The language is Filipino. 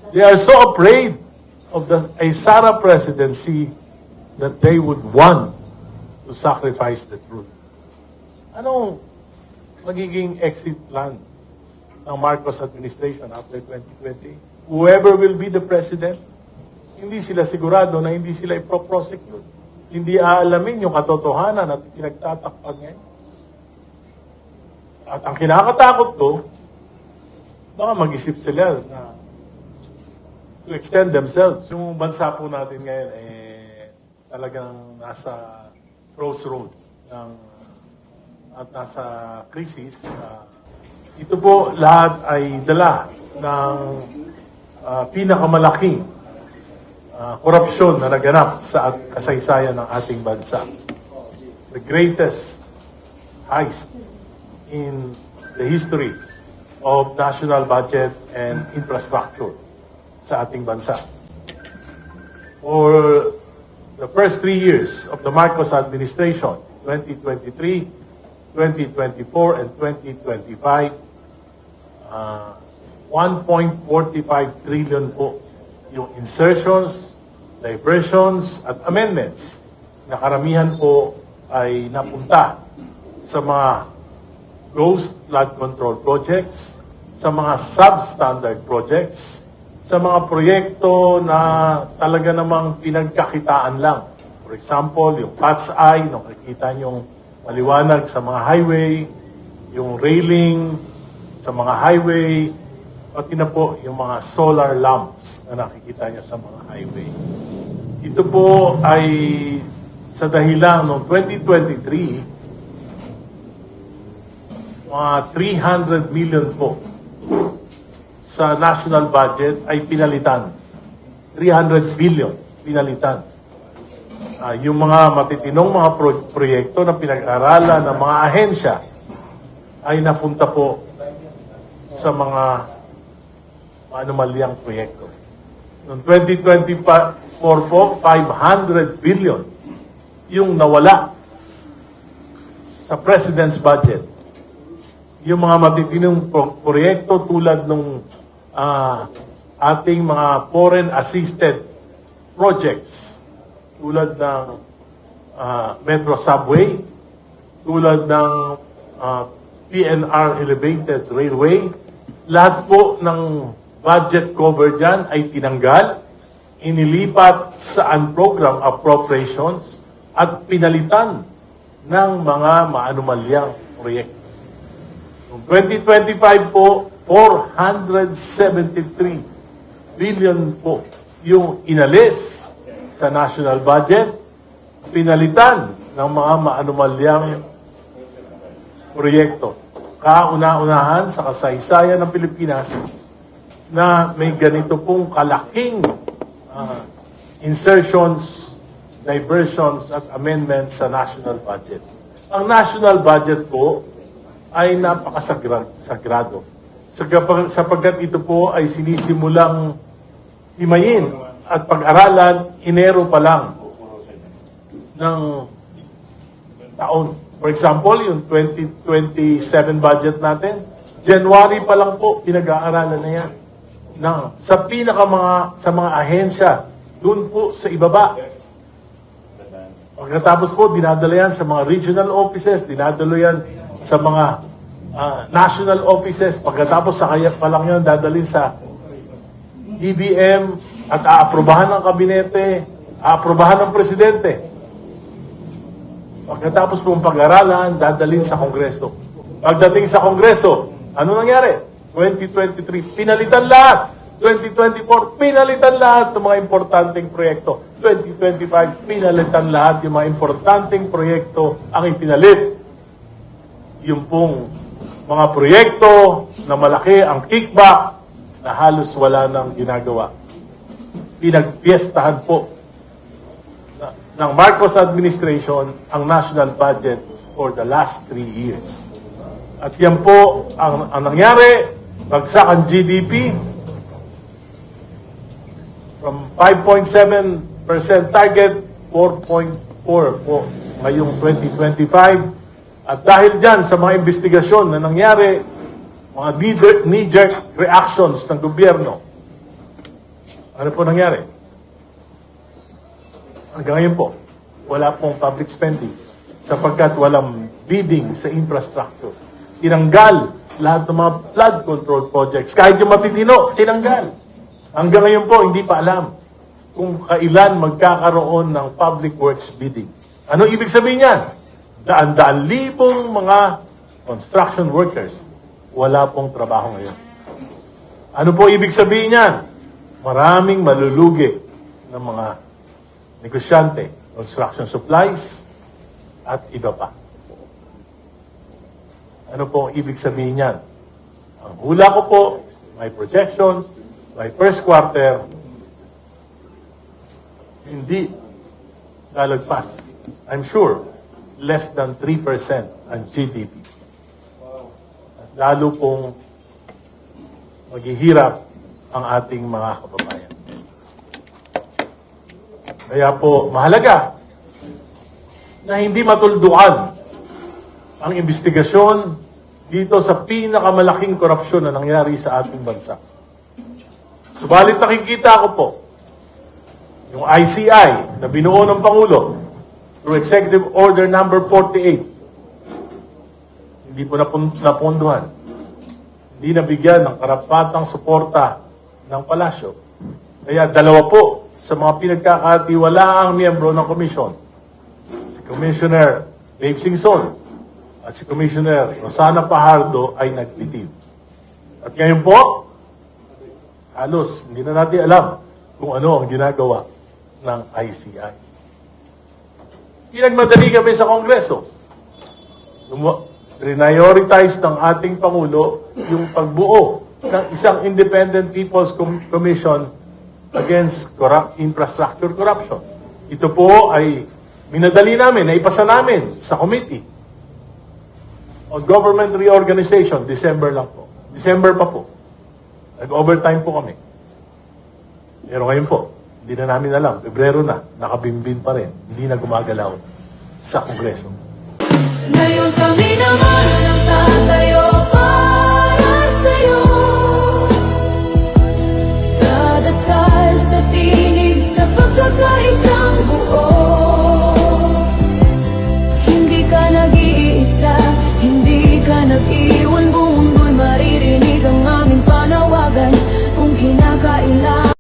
They are so afraid of a Sara presidency that they would want to sacrifice the truth. Anong magiging exit plan ng Marcos administration after 2020? Whoever will be the president, hindi sila sigurado na hindi sila ipro-prosecute. Hindi aalamin yung katotohanan at pinagtatakpan ngayon. At ang kinakatakot ko, baka mag-isip sila na to extend themselves. Yung bansa po natin ngayon talagang nasa crossroad at nasa crisis. Ito po lahat ay dala ng pinakamalaking korupsyon na naganap sa kasaysayan ng ating bansa. The greatest heist in the history of national budget and infrastructure sa ating bansa. For the first 3 years of the Marcos administration, 2023, 2024, and 2025, 1.45 trillion po yung insertions, diversions, at amendments na karamihan po ay napunta sa mga ghost flood control projects, sa mga substandard projects, sa mga proyekto na talaga namang pinagkakitaan lang. For example, yung Cat's Eye, nakikita nyo maliwanag sa mga highway, yung railing sa mga highway, pati na po yung mga solar lamps na nakikita nyo sa mga highway. Ito po ay sa dahilan noong 2023, mga 300 million po sa national budget ay pinalitan. 300 billion pinalitan. Yung mga matitinong mga proyekto na pinag-aralan ng mga ahensya ay napunta po sa mga anomalyang proyekto. Noong 2024 po, 500 billion yung nawala sa President's budget. Yung mga matitinong proyekto tulad ng ating mga foreign assisted projects, tulad ng Metro Subway, tulad ng PNR Elevated Railway, lahat po ng budget cover dyan ay tinanggal, inilipat sa unprogram appropriations at pinalitan ng mga maanumalyang proyekto. Noong 2025 po, 473 billion po yung inalis sa national budget, pinalitan ng mga maanumalyang proyekto. Kauna-unahan sa kasaysayan ng Pilipinas na may ganito pong kalaking insertions, diversions at amendments sa national budget. Ang national budget po ay napakasagrado. Sapagkat ito po ay sinisimulang himayin at pag-aralan Enero pa lang ng taon. For example, yung 2027 budget natin, January pa lang po pinag-aaralan na yan. Sa mga ahensya, doon po sa ibaba. Pagkatapos po, dinadala yan sa mga regional offices, dinadala yan sa mga national offices. Pagkatapos sa kaya pa lang yun, dadalhin sa DBM at aaprobahan ng kabinete, aaprobahan ng presidente. Pagkatapos pong pag-aralan, dadalhin sa Kongreso. Pagdating sa Kongreso, ano nangyari? 2023, pinalitan lahat. 2024, pinalitan lahat ng mga importanteng proyekto. 2025, pinalitan lahat yung mga importanteng proyekto ang ipinalit. Yung pong mga proyekto na malaki ang kickback na halos wala nang ginagawa. Pinagpiestahan po ng Marcos administration ang national budget for the last 3 years. At yan po ang nangyari, bagsak ang GDP from 5.7% target, 4.4 po ngayong 2025. At dahil dyan sa mga investigasyon na nangyari, mga knee-jerk reactions ng gobyerno, Ano po nangyari? Hanggang ngayon po, wala pong public spending sapagkat walang bidding sa infrastructure. Tinanggal lahat ng mga flood control projects. Kahit yung matitino, tinanggal. Hanggang ngayon po, hindi pa alam kung kailan magkakaroon ng public works bidding. Ano ibig sabihin yan? Daan-daan libong mga construction workers, wala pong trabaho ngayon. Ano po ibig sabihin yan? Maraming malulugi ng mga negosyante, construction supplies, at iba pa. Ano po ang ibig sabihin yan? Ang hula ko po, may projection, by first quarter, hindi lalagpas. I'm sure, less than 3% ang GDP. At lalo pong maghihirap ang ating mga kababayan. Kaya po, mahalaga na hindi matuldukan ang investigasyon dito sa pinakamalaking korupsyon na nangyari sa ating bansa. Subalit nakikita ko po, yung ICI na binuo ng Pangulo through Executive Order number 48, hindi po napunduhan. Hindi nabigyan ng karapatang suporta ng palasyo. Kaya dalawa po sa mga pinagkakatiwalaang miyembro ng komisyon, si Commissioner Dave Singson at si Commissioner Rosana Fajardo ay nagbitiw. At ngayon po, halos hindi na natin alam kung ano ang ginagawa ng ICI. Pinagmadali kami sa Kongreso. Prioritize ng ating Pangulo yung pagbuo ng isang Independent People's Commission against infrastructure corruption. Ito po ay minadali namin, naipasa namin sa committee on government reorganization, December lang po. December pa po. Nag-overtime po kami. Pero ngayon po, hindi na namin alam. Pebrero na, nakabimbin pa rin. Hindi na gumagalaw sa Kongreso. Ngayon kami naman ang